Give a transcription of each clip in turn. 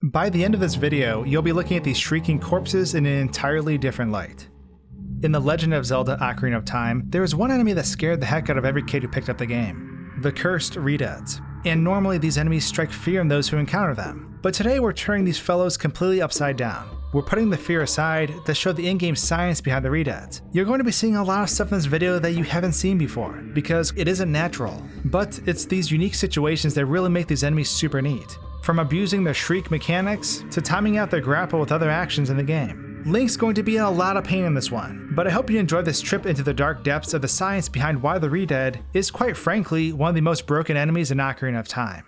By the end of this video, you'll be looking at these shrieking corpses in an entirely different light. In The Legend of Zelda Ocarina of Time, there was one enemy that scared the heck out of every kid who picked up the game: the cursed ReDeads. And normally these enemies strike fear in those who encounter them. But today we're turning these fellows completely upside down. We're putting the fear aside to show the in-game science behind the ReDeads. You're going to be seeing a lot of stuff in this video that you haven't seen before, because it isn't natural. But it's these unique situations that really make these enemies super neat. From abusing their shriek mechanics, to timing out their grapple with other actions in the game. Link's going to be in a lot of pain in this one, but I hope you enjoy this trip into the dark depths of the science behind why the ReDead is quite frankly one of the most broken enemies in Ocarina of Time.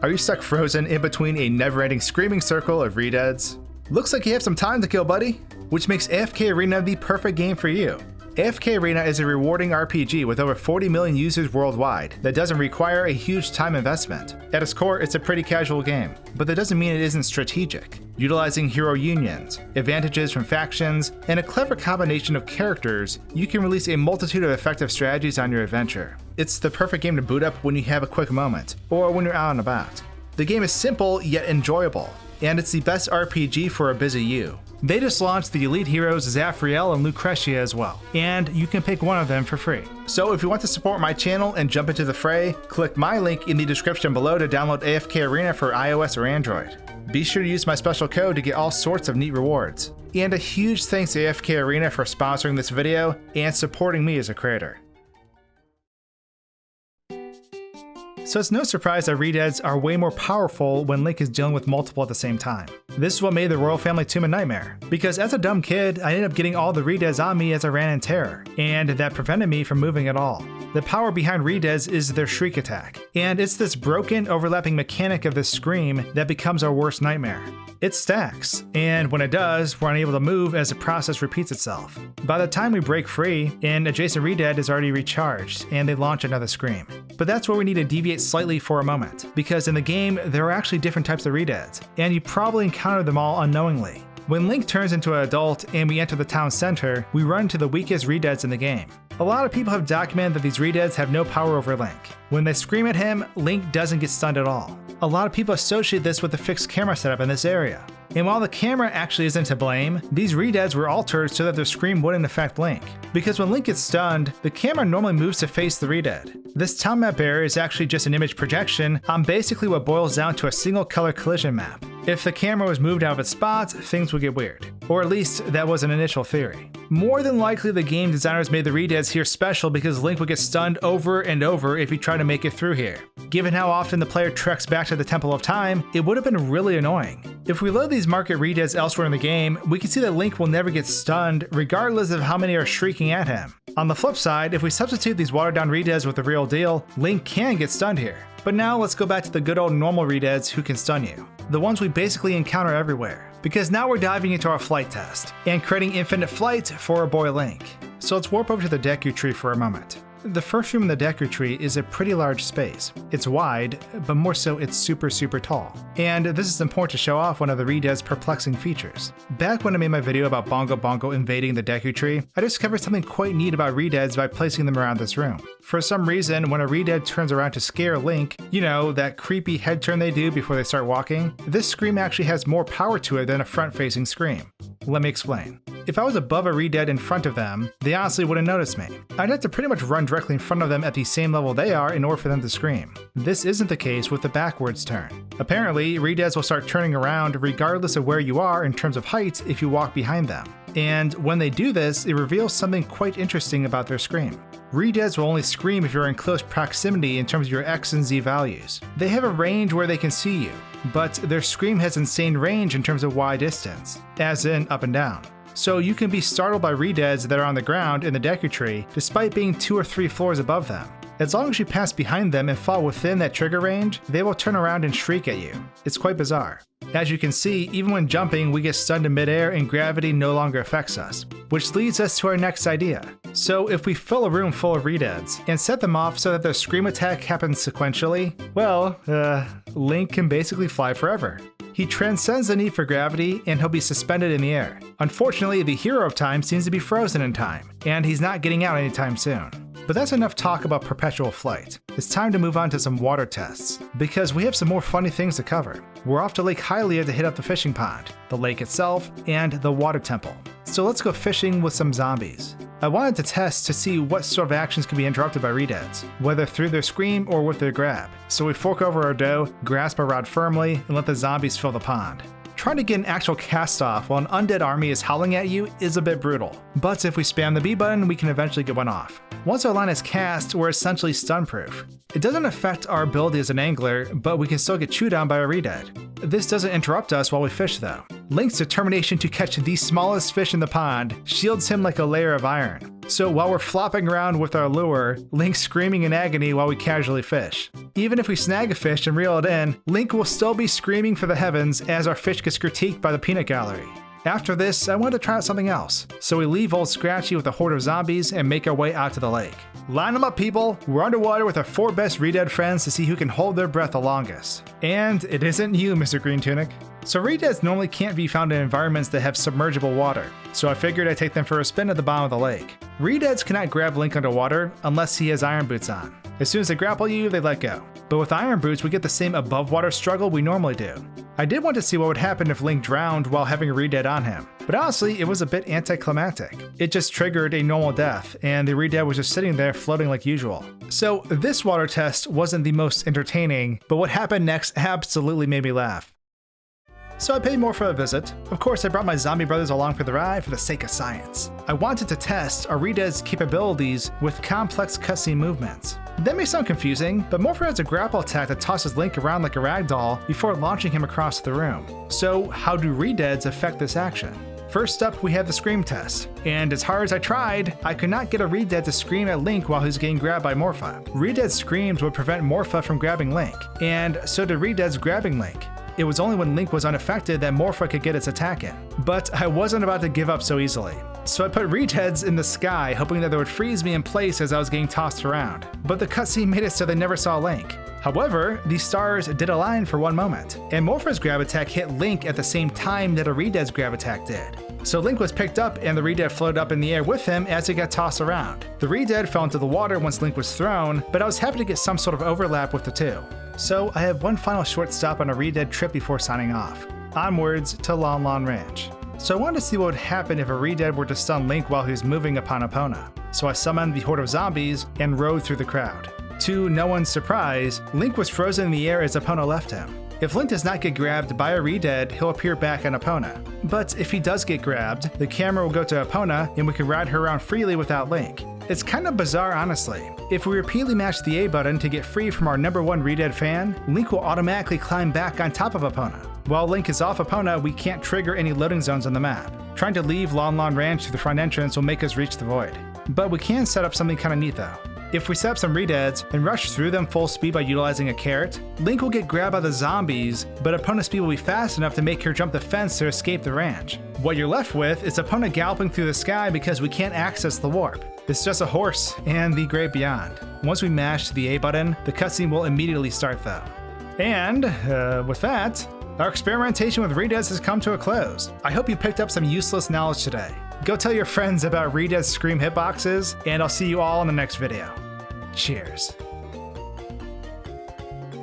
Are you stuck frozen in between a never-ending screaming circle of ReDeads? Looks like you have some time to kill, buddy, which makes AFK Arena the perfect game for you. AFK Arena is a rewarding RPG with over 40 million users worldwide that doesn't require a huge time investment. At its core, it's a pretty casual game, but that doesn't mean it isn't strategic. Utilizing hero unions, advantages from factions, and a clever combination of characters, you can release a multitude of effective strategies on your adventure. It's the perfect game to boot up when you have a quick moment, or when you're out and about. The game is simple yet enjoyable, and it's the best RPG for a busy you. They just launched the elite heroes Zafriel and Lucretia as well, and you can pick one of them for free. So if you want to support my channel and jump into the fray, click my link in the description below to download AFK Arena for iOS or Android. Be sure to use my special code to get all sorts of neat rewards. And a huge thanks to AFK Arena for sponsoring this video and supporting me as a creator. So it's no surprise that ReDeads are way more powerful when Link is dealing with multiple at the same time. This is what made the Royal Family Tomb a nightmare, because as a dumb kid, I ended up getting all the ReDeads on me as I ran in terror, and that prevented me from moving at all. The power behind ReDeads is their shriek attack, and it's this broken, overlapping mechanic of this scream that becomes our worst nightmare. It stacks, and when it does, we're unable to move as the process repeats itself. By the time we break free, an adjacent ReDead is already recharged, and they launch another scream. But that's where we need to deviate slightly for a moment, because in the game, there are actually different types of ReDeads, and you probably encounter them all unknowingly. When Link turns into an adult and we enter the town center, we run into the weakest ReDeads in the game. A lot of people have documented that these ReDeads have no power over Link. When they scream at him, Link doesn't get stunned at all. A lot of people associate this with the fixed camera setup in this area. And while the camera actually isn't to blame, these ReDeads were altered so that their scream wouldn't affect Link. Because when Link gets stunned, the camera normally moves to face the ReDead. This town map area is actually just an image projection on basically what boils down to a single color collision map. If the camera was moved out of its spot, things would get weird. Or at least, that was an initial theory. More than likely, the game designers made the ReDeads here special because Link would get stunned over and over if he tried to make it through here. Given how often the player treks back to the Temple of Time, it would have been really annoying. If we load these market ReDeads elsewhere in the game, we can see that Link will never get stunned regardless of how many are shrieking at him. On the flip side, if we substitute these watered down ReDeads with the real deal, Link can get stunned here. But now let's go back to the good old normal ReDeads who can stun you. The ones we basically encounter everywhere. Because now we're diving into our flight test, and creating infinite flight for our boy Link. So let's warp over to the Deku Tree for a moment. The first room in the Deku Tree is a pretty large space. It's wide, but more so it's super tall. And this is important to show off one of the ReDead's perplexing features. Back when I made my video about Bongo Bongo invading the Deku Tree, I discovered something quite neat about ReDeads by placing them around this room. For some reason, when a ReDead turns around to scare Link, you know, that creepy head turn they do before they start walking, this scream actually has more power to it than a front-facing scream. Let me explain. If I was above a ReDead in front of them, they honestly wouldn't notice me. I'd have to pretty much run directly in front of them at the same level they are in order for them to scream. This isn't the case with the backwards turn. Apparently, ReDeads will start turning around regardless of where you are in terms of height if you walk behind them. And when they do this, it reveals something quite interesting about their scream. ReDeads will only scream if you're in close proximity in terms of your X and Z values. They have a range where they can see you, but their scream has insane range in terms of Y distance, as in up and down. So you can be startled by ReDeads that are on the ground in the Deku Tree despite being 2 or 3 floors above them. As long as you pass behind them and fall within that trigger range, they will turn around and shriek at you. It's quite bizarre. As you can see, even when jumping, we get stunned in midair and gravity no longer affects us. Which leads us to our next idea. So if we fill a room full of ReDeads and set them off so that their scream attack happens sequentially, well, Link can basically fly forever. he transcends the need for gravity and he'll be suspended in the air. Unfortunately, the hero of time seems to be frozen in time, and he's not getting out anytime soon. But that's enough talk about perpetual flight. It's time to move on to some water tests, because we have some more funny things to cover. We're off to Lake Hylia to hit up the fishing pond, the lake itself, and the water temple. So let's go fishing with some zombies. I wanted to test to see what sort of actions can be interrupted by ReDeads, whether through their scream or with their grab. So we fork over our dough, grasp our rod firmly, and let the zombies fill the pond. Trying to get an actual cast off while an undead army is howling at you is a bit brutal, but if we spam the B button, we can eventually get one off. Once our line is cast, we're essentially stun-proof. It doesn't affect our ability as an angler, but we can still get chewed on by a ReDead. This doesn't interrupt us while we fish though. Link's determination to catch the smallest fish in the pond shields him like a layer of iron. So while we're flopping around with our lure, Link's screaming in agony while we casually fish. Even if we snag a fish and reel it in, Link will still be screaming for the heavens as our fish gets critiqued by the peanut gallery. After this, I wanted to try out something else, so we leave old Scratchy with a horde of zombies and make our way out to the lake. Line them up, people! We're underwater with our 4 best ReDead friends to see who can hold their breath the longest. And it isn't you, Mr. Green Tunic. So ReDeads normally can't be found in environments that have submergible water, so I figured I'd take them for a spin at the bottom of the lake. ReDeads cannot grab Link underwater unless he has iron boots on. As soon as they grapple you, they let go. But with iron boots, we get the same above water struggle we normally do. I did want to see what would happen if Link drowned while having a ReDead on him, but honestly, it was a bit anticlimactic. It just triggered a normal death, and the ReDead was just sitting there floating like usual. So this water test wasn't the most entertaining, but what happened next absolutely made me laugh. So I paid more for a visit. Of course, I brought my zombie brothers along for the ride for the sake of science. I wanted to test our ReDead's capabilities with complex cutscene movements. That may sound confusing, but Morpher has a grapple attack that tosses Link around like a ragdoll before launching him across the room. So how do ReDeads affect this action? First up, we have the scream test, and as hard as I tried, I could not get a ReDead to scream at Link while he's getting grabbed by Morpha. ReDead screams would prevent Morpha from grabbing Link, and so did ReDead's grabbing Link. It was only when Link was unaffected that Morpha could get its attack in. But I wasn't about to give up so easily. So I put ReDeads in the sky, hoping that they would freeze me in place as I was getting tossed around. But the cutscene made it so they never saw Link. However, the stars did align for one moment, and Morpha's grab attack hit Link at the same time that a ReDead's grab attack did. So Link was picked up and the ReDead floated up in the air with him as he got tossed around. The ReDead fell into the water once Link was thrown, but I was happy to get some sort of overlap with the two. So I have one final short stop on a ReDead trip before signing off. Onwards to Lon Lon Ranch. So I wanted to see what would happen if a ReDead were to stun Link while he was moving upon Epona. So I summoned the horde of zombies and rode through the crowd. To no one's surprise, Link was frozen in the air as Epona left him. If Link does not get grabbed by a ReDead, he'll appear back on Epona. But if he does get grabbed, the camera will go to Epona and we can ride her around freely without Link. It's kind of bizarre, honestly. If we repeatedly mash the A button to get free from our #1 ReDead fan, Link will automatically climb back on top of Epona. While Link is off Epona, we can't trigger any loading zones on the map. Trying to leave Lon Lon Ranch through the front entrance will make us reach the void. But we can set up something kind of neat though. If we set up some ReDeads and rush through them full speed by utilizing a carrot, Link will get grabbed by the zombies, but Epona's speed will be fast enough to make her jump the fence to escape the ranch. What you're left with is Epona galloping through the sky because we can't access the warp. It's just a horse and the great beyond. Once we mash the A button, the cutscene will immediately start though. And with that, our experimentation with ReDeads has come to a close. I hope you picked up some useless knowledge today. Go tell your friends about ReDead's scream hitboxes, and I'll see you all in the next video. Cheers.